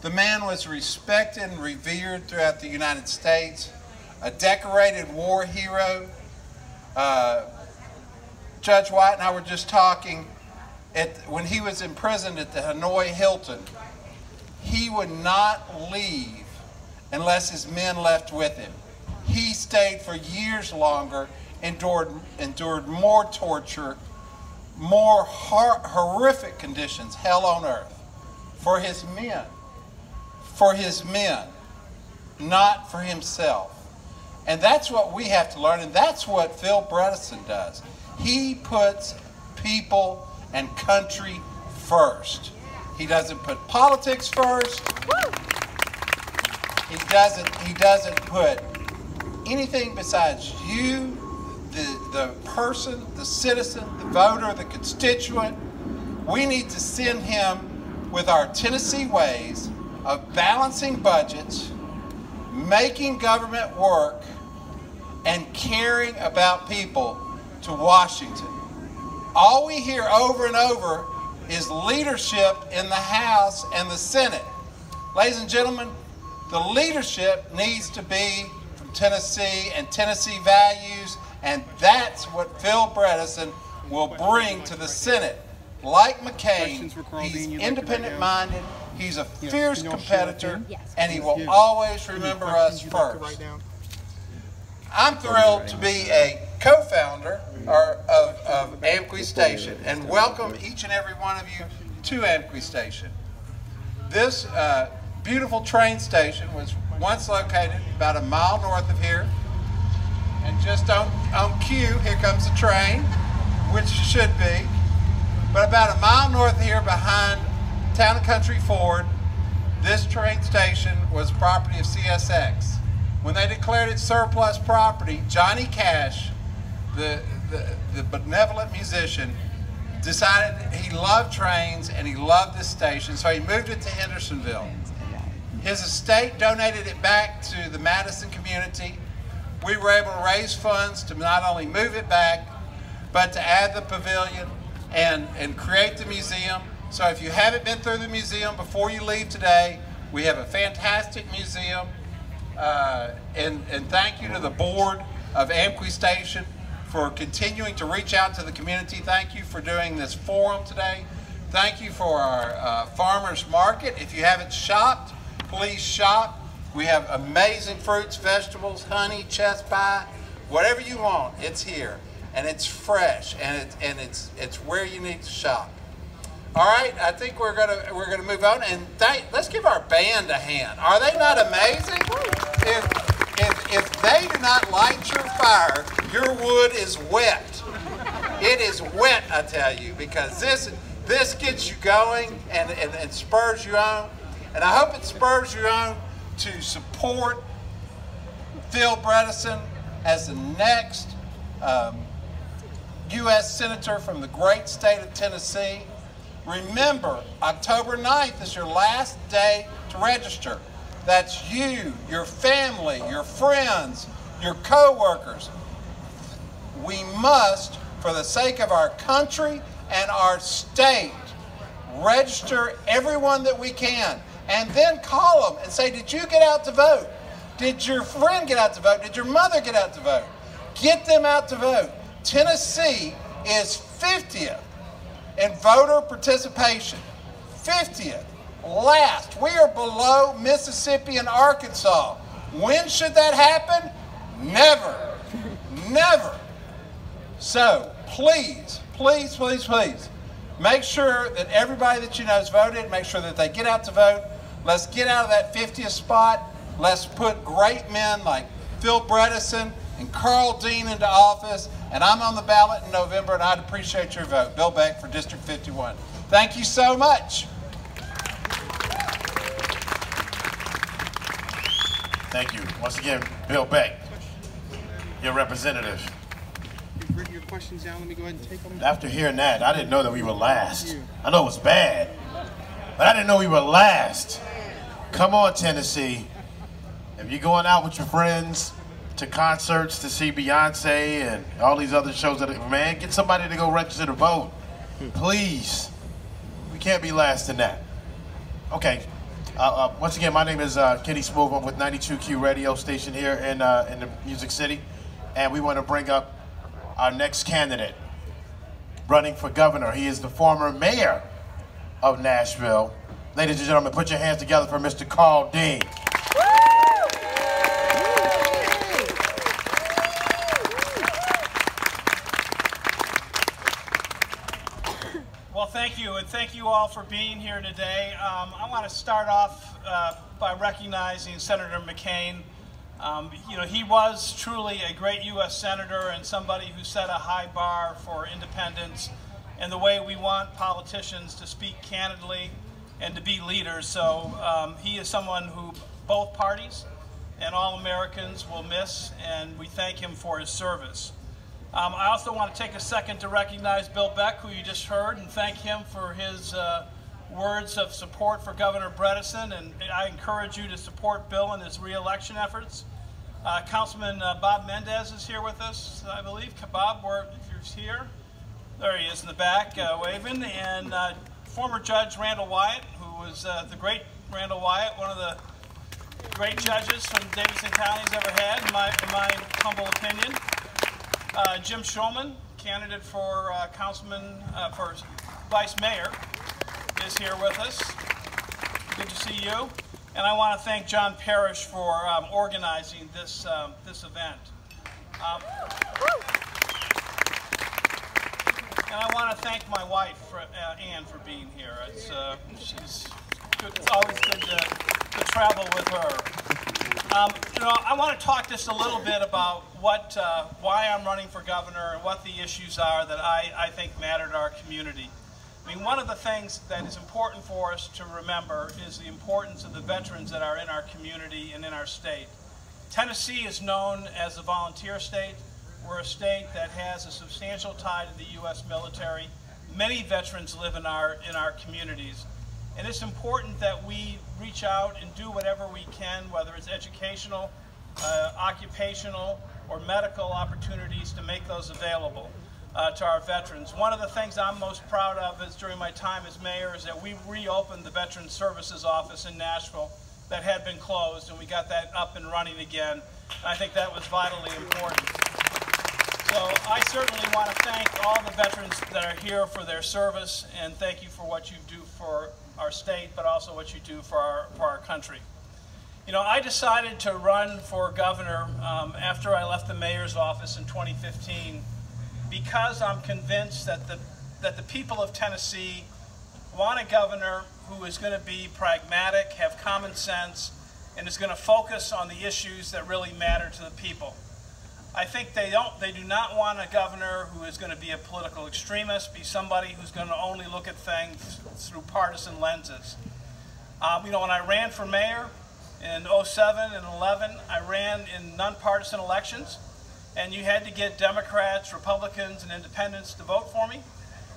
The man was respected and revered throughout the United States, a decorated war hero. Judge White and I were just talking, when he was imprisoned at the Hanoi Hilton, he would not leave unless his men left with him. He stayed for years longer, endured more torture, more horrific conditions, hell on earth, for his men. For his men, not for himself. And that's what we have to learn, and that's what Phil Bredesen does. He puts people and country first. He doesn't put politics first. He doesn't put anything besides you, the person, the citizen, the voter, the constituent. We need to send him with our Tennessee ways of balancing budgets, making government work, and caring about people to Washington. All we hear over and over is leadership in the House and the Senate. Ladies and gentlemen, the leadership needs to be from Tennessee and Tennessee values, and that's what Phil Bredesen will bring to the Senate. Like McCain, he's independent-minded, he's a fierce competitor, and he will always remember us first. I'm thrilled to be a co-founder of Amqui Station and welcome each and every one of you to Amqui Station. This beautiful train station was once located about a mile north of here, and just on cue, here comes the train, which it should be. But about a mile north of here behind Town and Country Ford, this train station was property of CSX. When they declared it surplus property, Johnny Cash, the benevolent musician, decided he loved trains and he loved this station, so he moved it to Hendersonville. His estate donated it back to the Madison community. We were able to raise funds to not only move it back, but to add the pavilion and create the museum. So if you haven't been through the museum before you leave today, we have a fantastic museum. And thank you to the board of Amqui Station for continuing to reach out to the community. Thank you for doing this forum today. Thank you for our farmers market. If you haven't shopped, please shop. We have amazing fruits, vegetables, honey, chess pie, whatever you want, it's here. And it's fresh, and it's where you need to shop. All right, I think we're gonna move on, and let's give our band a hand. Are they not amazing? If they do not light your fire, your wood is wet. It is wet, I tell you, because this gets you going and spurs you on, and I hope it spurs you on to support Phil Bredesen as the next U.S. Senator from the great state of Tennessee. Remember, October 9th is your last day to register. That's you, your family, your friends, your co-workers. We must, for the sake of our country and our state, register everyone that we can. And then call them and say, did you get out to vote? Did your friend get out to vote? Did your mother get out to vote? Get them out to vote. Tennessee is 50th in voter participation. 50th. Last. We are below Mississippi and Arkansas. When should that happen? Never. Never. So please, please, please, please, make sure that everybody that you know has voted. Make sure that they get out to vote. Let's get out of that 50th spot. Let's put great men like Phil Bredesen and Karl into office. And I'm on the ballot in November, and I'd appreciate your vote. Bill Beck for District 51. Thank you so much. Thank you. Once again, Bill Beck, your representative. You've written your questions down. Let me go ahead and take them. After hearing that, I didn't know that we were last. I know it was bad, but I didn't know we were last. Come on, Tennessee. If you're going out with your friends to concerts to see Beyonce and all these other shows, man, get somebody to go register to vote. Please. We can't be last in that. Okay, Once again, my name is Kenny Smooth. I'm with 92Q radio station here in the Music City. And we want to bring up our next candidate running for governor. He is the former mayor of Nashville. Ladies and gentlemen, put your hands together for Mr. Karl Dean. Well, thank you, and thank you all for being here today. I want to start off by recognizing Senator McCain. You know, he was truly a great U.S. Senator and somebody who set a high bar for independence and the way we want politicians to speak candidly and to be leaders. So he is someone who both parties and all Americans will miss, and we thank him for his service. I also want to take a second to recognize Bill Beck, who you just heard, and thank him for his words of support for Governor Bredesen, and I encourage you to support Bill in his re-election efforts. Councilman Bob Mendez is here with us, I believe. Bob, if you're here, there he is in the back waving, and former Judge Randall Wyatt, who was the great Randall Wyatt, one of the great judges from Davidson County's ever had, in my humble opinion. Jim Shulman, candidate for for vice mayor, is here with us. Good to see you. And I want to thank John Parrish for organizing this event. And I want to thank my wife, Ann, for being here. It's good. It's always good to travel with her. You know, I want to talk just a little bit about why I'm running for governor and what the issues are that I think matter to our community. I mean, one of the things that is important for us to remember is the importance of the veterans that are in our community and in our state. Tennessee is known as a volunteer state. We're a state that has a substantial tie to the U.S. military. Many veterans live in our communities. And it's important that we reach out and do whatever we can, whether it's educational, occupational, or medical opportunities to make those available to our veterans. One of the things I'm most proud of is during my time as mayor is that we reopened the Veterans Services Office in Nashville that had been closed, and we got that up and running again. And I think that was vitally important. So I certainly want to thank all the veterans that are here for their service, and thank you for what you do for our state, but also what you do for our country. You know, I decided to run for governor after I left the mayor's office in 2015 because I'm convinced that the people of Tennessee want a governor who is going to be pragmatic, have common sense, and is going to focus on the issues that really matter to the people. I think they do not want a governor who is going to be a political extremist, be somebody who's going to only look at things through partisan lenses. You know, when I ran for mayor in 07 and 11, I ran in nonpartisan elections, and you had to get Democrats, Republicans, and independents to vote for me.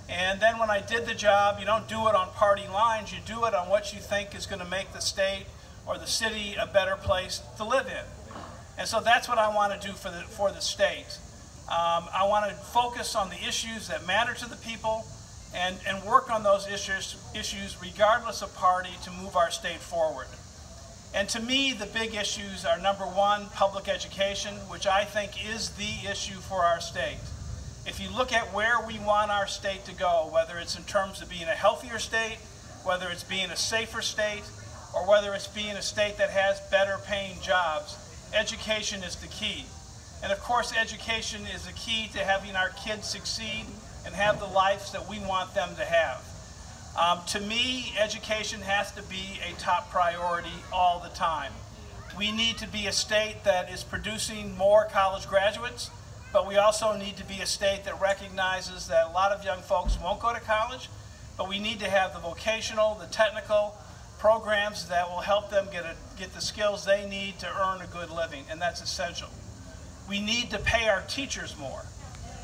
And then when I did the job, you don't do it on party lines, you do it on what you think is going to make the state or the city a better place to live in. And so that's what I want to do for the state. I want to focus on the issues that matter to the people and work on those issues regardless of party to move our state forward. And to me, the big issues are, number one, public education, which I think is the issue for our state. If you look at where we want our state to go, whether it's in terms of being a healthier state, whether it's being a safer state, or whether it's being a state that has better paying jobs, education is the key. And of course, education is the key to having our kids succeed and have the lives that we want them to have. To me, education has to be a top priority all the time. We need to be a state that is producing more college graduates, but we also need to be a state that recognizes that a lot of young folks won't go to college, but we need to have the vocational, the technical programs that will help them get the skills they need to earn a good living, and that's essential. We need to pay our teachers more.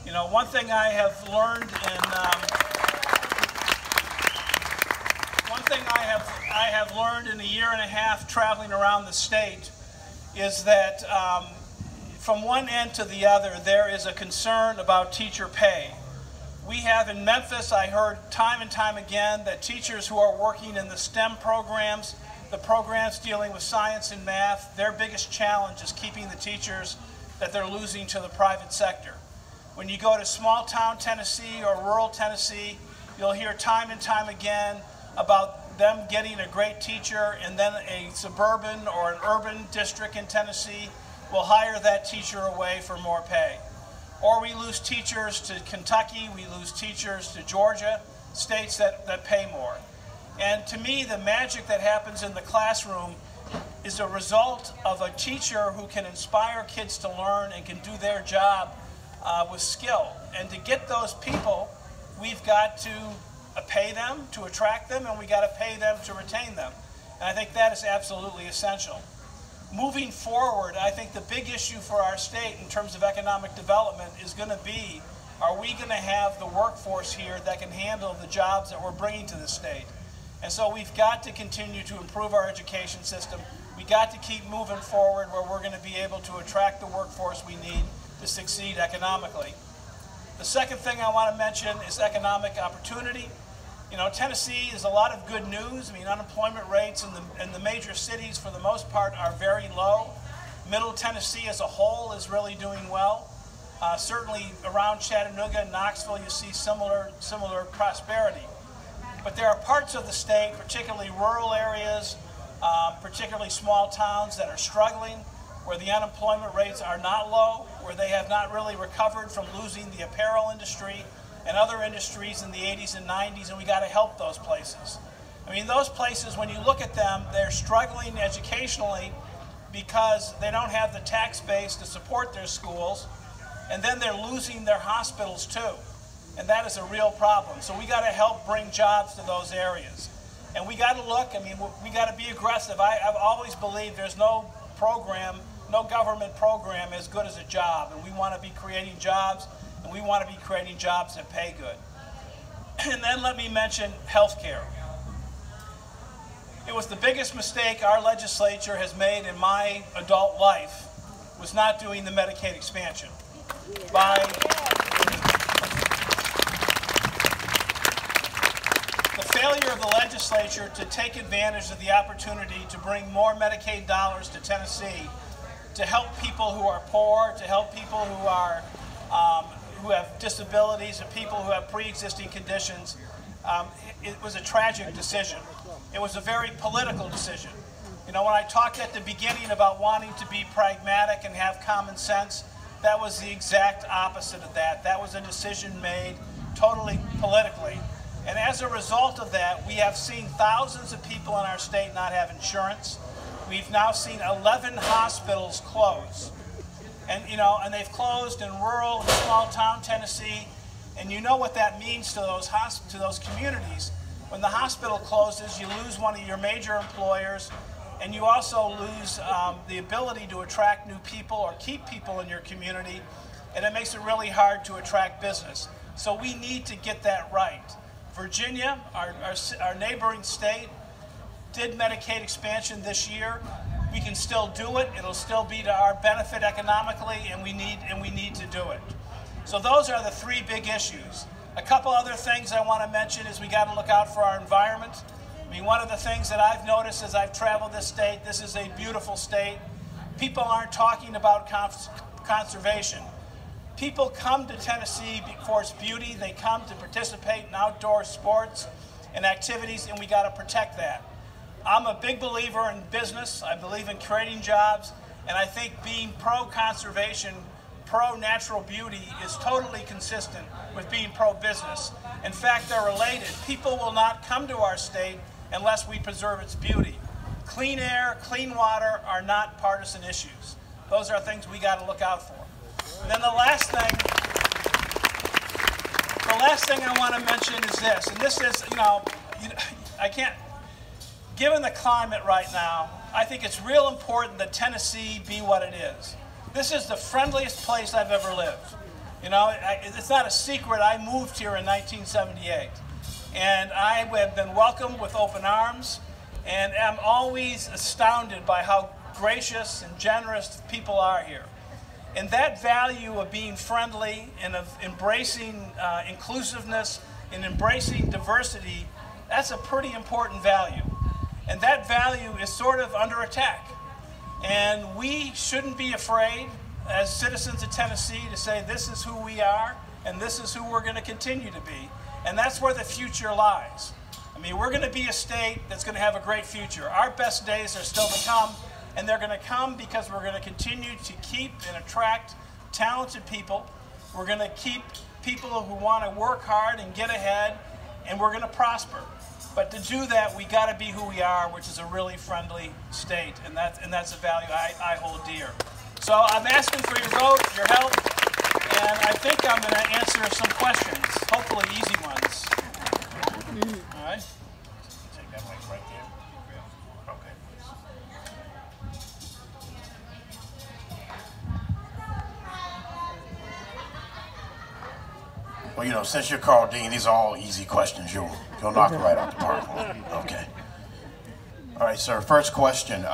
You know, one thing I have learned in a year and a half traveling around the state is that from one end to the other, there is a concern about teacher pay. We have in Memphis, I heard time and time again that teachers who are working in the STEM programs the programs dealing with science and math, their biggest challenge is keeping the teachers that they're losing to the private sector. When you go to small town Tennessee or rural Tennessee, you'll hear time and time again about them getting a great teacher, and then a suburban or an urban district in Tennessee will hire that teacher away for more pay. Or we lose teachers to Kentucky, we lose teachers to Georgia, states that pay more. And to me, the magic that happens in the classroom is a result of a teacher who can inspire kids to learn and can do their job with skill. And to get those people, we've got to pay them, to attract them, and we got to pay them to retain them. And I think that is absolutely essential. Moving forward, I think the big issue for our state in terms of economic development is going to be, are we going to have the workforce here that can handle the jobs that we're bringing to the state? And so we've got to continue to improve our education system. We got to keep moving forward where we're going to be able to attract the workforce we need to succeed economically. The second thing I want to mention is economic opportunity. You know, Tennessee is a lot of good news. I mean, unemployment rates in the major cities for the most part are very low. Middle Tennessee as a whole is really doing well. Certainly around Chattanooga and Knoxville you see similar prosperity. But there are parts of the state, particularly rural areas, particularly small towns that are struggling, where the unemployment rates are not low, where they have not really recovered from losing the apparel industry and other industries in the 80s and 90s, and we got to help those places. I mean, those places, when you look at them, they're struggling educationally because they don't have the tax base to support their schools, and then they're losing their hospitals too. And that is a real problem. So we got to help bring jobs to those areas. And we got to look, I mean, we got to be aggressive. I've always believed there's no program, no government program as good as a job. And we want to be creating jobs, and we want to be creating jobs that pay good. And then let me mention health care. It was the biggest mistake our legislature has made in my adult life, was not doing the Medicaid expansion. The failure of the legislature to take advantage of the opportunity to bring more Medicaid dollars to Tennessee to help people who are poor, to help people who are who have disabilities, and people who have pre-existing conditions, it was a tragic decision. It was a very political decision. You know, when I talked at the beginning about wanting to be pragmatic and have common sense, that was the exact opposite of that. That was a decision made totally politically. And as a result of that, we have seen thousands of people in our state not have insurance. We've now seen 11 hospitals close. And, you know, and they've closed in rural and small town Tennessee. And you know what that means to those communities. When the hospital closes, you lose one of your major employers, and you also lose the ability to attract new people or keep people in your community, and it makes it really hard to attract business. So we need to get that right. Virginia, our neighboring state, did Medicaid expansion this year. We can still do it. It'll still be to our benefit economically, and we need to do it. So those are the three big issues. A couple other things I want to mention is we got to look out for our environment. I mean, one of the things that I've noticed as I've traveled this state, this is a beautiful state. People aren't talking about conservation. People come to Tennessee for its beauty. They come to participate in outdoor sports and activities, and we got to protect that. I'm a big believer in business. I believe in creating jobs, and I think being pro-conservation, pro-natural beauty is totally consistent with being pro-business. In fact, they're related. People will not come to our state unless we preserve its beauty. Clean air, clean water are not partisan issues. Those are things we got to look out for. And then the last thing I want to mention is this, and this is, given the climate right now, I think it's real important that Tennessee be what it is. This is the friendliest place I've ever lived. You know, it's not a secret, I moved here in 1978. And I have been welcomed with open arms, and am always astounded by how gracious and generous people are here. And that value of being friendly and of embracing inclusiveness and embracing diversity, that's a pretty important value. And that value is sort of under attack. And we shouldn't be afraid as citizens of Tennessee to say this is who we are and this is who we're going to continue to be. And that's where the future lies. I mean, we're going to be a state that's going to have a great future. Our best days are still to come, and they're going to come because we're going to continue to keep and attract talented people. We're going to keep people who want to work hard and get ahead, and we're going to prosper. But to do that, we got to be who we are, which is a really friendly state, and that's a value I hold dear. So I'm asking for your vote, your help, and I think I'm going to answer some questions, hopefully easy ones. All right. Take that mic right there. Okay. Well, you know, since you're Karl Dean, these are all easy questions. You'll knock it right out the park. Okay. All right, sir. First question.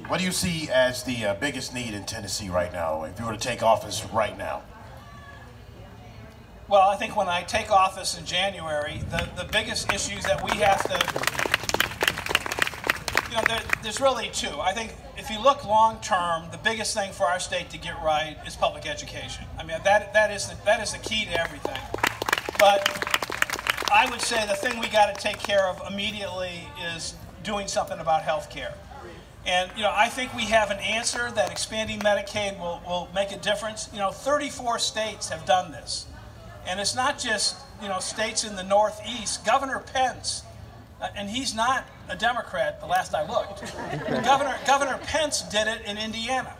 What do you see as the biggest need in Tennessee right now, if you were to take office right now? Well, I think when I take office in January, the biggest issues that we have to, you know, there's really two. I think if you look long term, the biggest thing for our state to get right is public education. I mean, that is the key to everything. But I would say the thing we got to take care of immediately is doing something about health care. And, you know, I think we have an answer that expanding Medicaid will make a difference. You know, 34 states have done this. And it's not just, you know, states in the Northeast. Governor Pence, and he's not a Democrat, the last I looked. Governor Pence did it in Indiana.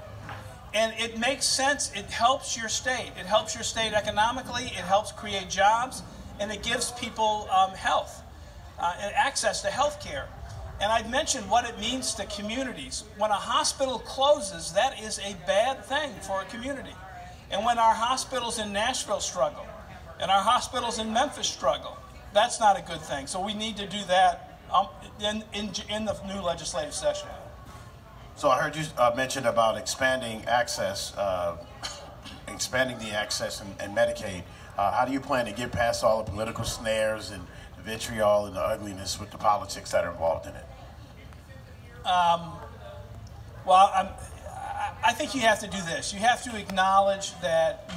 And it makes sense. It helps your state. It helps your state economically. It helps create jobs. And it gives people health and access to health care. And I've mentioned what it means to communities. When a hospital closes, that is a bad thing for a community. And when our hospitals in Nashville struggle, and our hospitals in Memphis struggle, that's not a good thing. So we need to do that in the new legislative session. So I heard you mention about expanding access, expanding the access in Medicaid. How do you plan to get past all the political snares and the vitriol and the ugliness with the politics that are involved in it? Well, I think you have to do this. You have to acknowledge that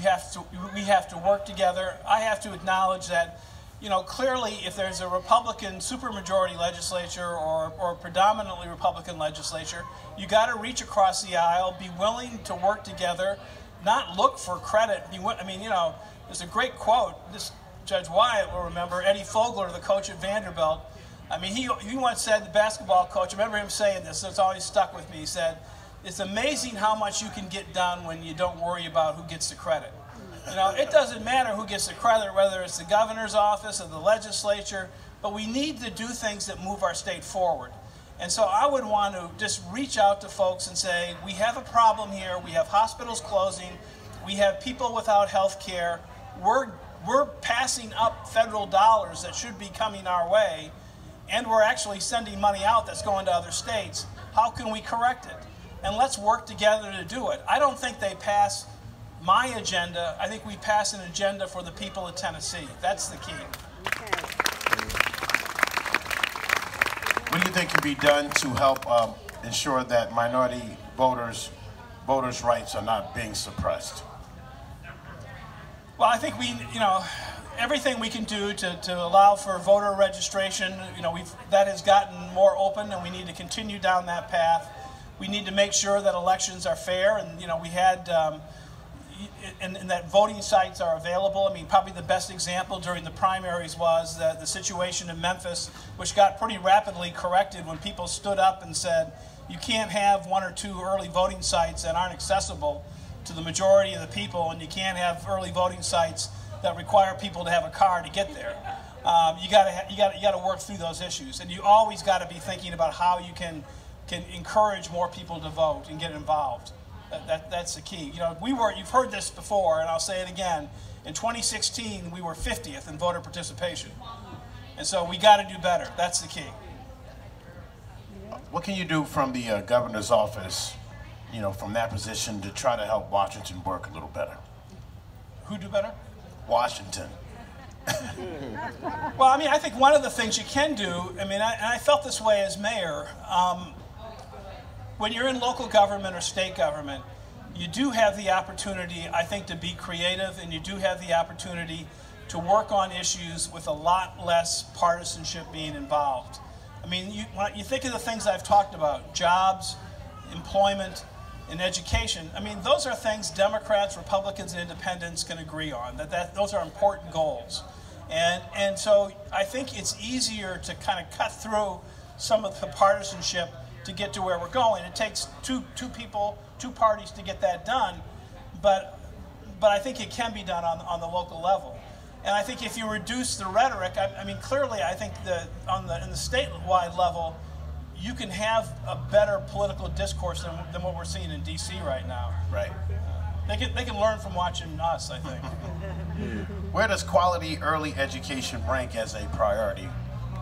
we have to work together. I have to acknowledge that, you know, clearly if there's a Republican supermajority legislature or predominantly Republican legislature, you got to reach across the aisle, be willing to work together, not look for credit. I mean, you know, there's a great quote. This Judge Wyatt will remember. Eddie Fogler, the coach at Vanderbilt. I mean, he once said, the basketball coach, I remember him saying this, so it's always stuck with me. He said, "It's amazing how much you can get done when you don't worry about who gets the credit." You know, it doesn't matter who gets the credit, whether it's the governor's office or the legislature, but we need to do things that move our state forward. And so I would want to just reach out to folks and say, we have a problem here. We have hospitals closing. We have people without health care. We're passing up federal dollars that should be coming our way, and we're actually sending money out that's going to other states. How can we correct it? And let's work together to do it. I don't think they pass my agenda. I think we pass an agenda for the people of Tennessee. That's the key. Okay. What do you think can be done to help ensure that minority voters' rights are not being suppressed? Well, I think everything we can do to allow for voter registration, that has gotten more open, and we need to continue down that path. We need to make sure that elections are fair, and we had, and that voting sites are available. I mean, probably the best example during the primaries was the situation in Memphis, which got pretty rapidly corrected when people stood up and said, you can't have one or two early voting sites that aren't accessible to the majority of the people, and you can't have early voting sites that require people to have a car to get there. You got to work through those issues, and you always got to be thinking about how you can encourage more people to vote and get involved. That's the key. You've heard this before, and I'll say it again. In 2016, we were 50th in voter participation, and so we got to do better. That's the key. What can you do from the governor's office, from that position, to try to help Washington work a little better? Who do better? Washington. Well, I mean, I think one of the things you can do, I mean, I felt this way as mayor, when you're in local government or state government, you do have the opportunity, I think, to be creative, and you do have the opportunity to work on issues with a lot less partisanship being involved. I mean, when you think of the things I've talked about, jobs, employment, and education, I mean, those are things Democrats, Republicans, and Independents can agree on, those are important goals. And so I think it's easier to kind of cut through some of the partisanship to get to where we're going. It takes two parties to get that done, but I think it can be done on the local level. And I think if you reduce the rhetoric, I mean, clearly I think in the statewide level, you can have a better political discourse than what we're seeing in D.C. right now. Right. They can learn from watching us, I think. Where does quality early education rank as a priority?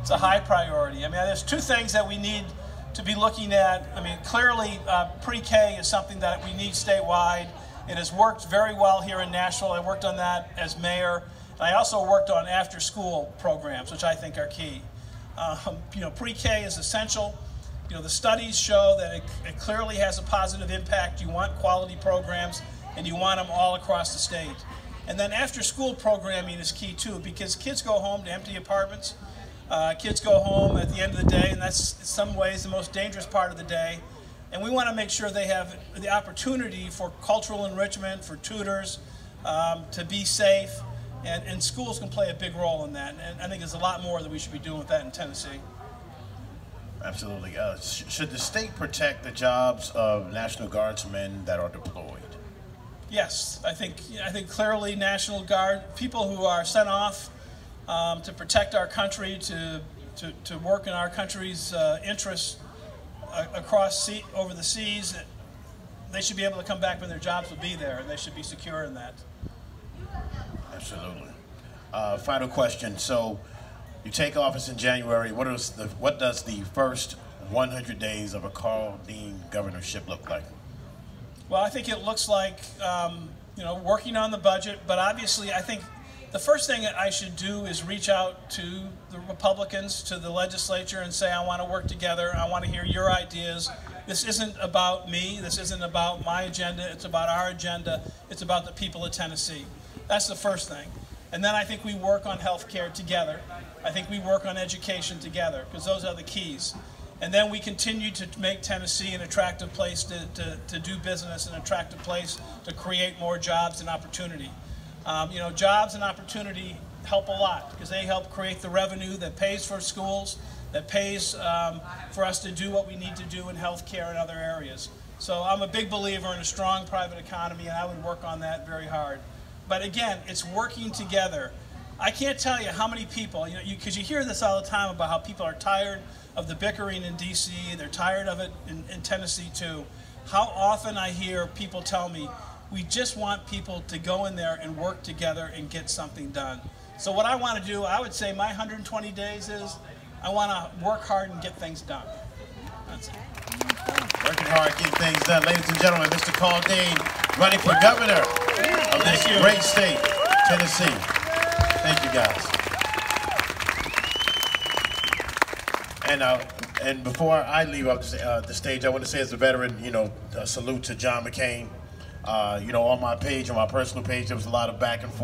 It's a high priority. I mean, there's two things that we need to be looking at. I mean, clearly pre-K is something that we need statewide. It has worked very well here in Nashville. I worked on that as mayor. And I also worked on after-school programs, which I think are key. You know, pre-K is essential. You know, the studies show that it clearly has a positive impact. You want quality programs, and you want them all across the state. And then after-school programming is key too, because kids go home to empty apartments. Kids go home at the end of the day, and that's in some ways the most dangerous part of the day. And we want to make sure they have the opportunity for cultural enrichment, for tutors, to be safe, and schools can play a big role in that. And I think there's a lot more that we should be doing with that in Tennessee. Absolutely. Should the state protect the jobs of National Guardsmen that are deployed? Yes, I think clearly National Guard, people who are sent off to protect our country, to work in our country's interests over the seas, they should be able to come back when their jobs will be there, and they should be secure in that. Absolutely. Final question. So, you take office in January. What does the first 100 days of a Karl Dean governorship look like? Well, I think it looks like you know, working on the budget, but obviously I think the first thing that I should do is reach out to the Republicans, to the legislature, and say, I want to work together. I want to hear your ideas. This isn't about me. This isn't about my agenda. It's about our agenda. It's about the people of Tennessee. That's the first thing. And then I think we work on health care together. I think we work on education together, because those are the keys. And then we continue to make Tennessee an attractive place to do business, an attractive place to create more jobs and opportunity. You know, jobs and opportunity help a lot, because they help create the revenue that pays for schools, that pays for us to do what we need to do in healthcare and other areas. So I'm a big believer in a strong private economy, and I would work on that very hard. But again, it's working together. I can't tell you how many people, you know, because you hear this all the time about how people are tired of the bickering in D.C., they're tired of it in Tennessee too. How often I hear people tell me, we just want people to go in there and work together and get something done. So what I want to do, I would say my 120 days is, I want to work hard and get things done. That's it. Working hard, getting things done. Ladies and gentlemen, Mr. Karl Dean, running for governor of this great state, Tennessee. Thank you, guys. And before I leave up the stage, I want to say, as a veteran, you know, a salute to John McCain. You know, on my page, on my personal page, there was a lot of back and forth.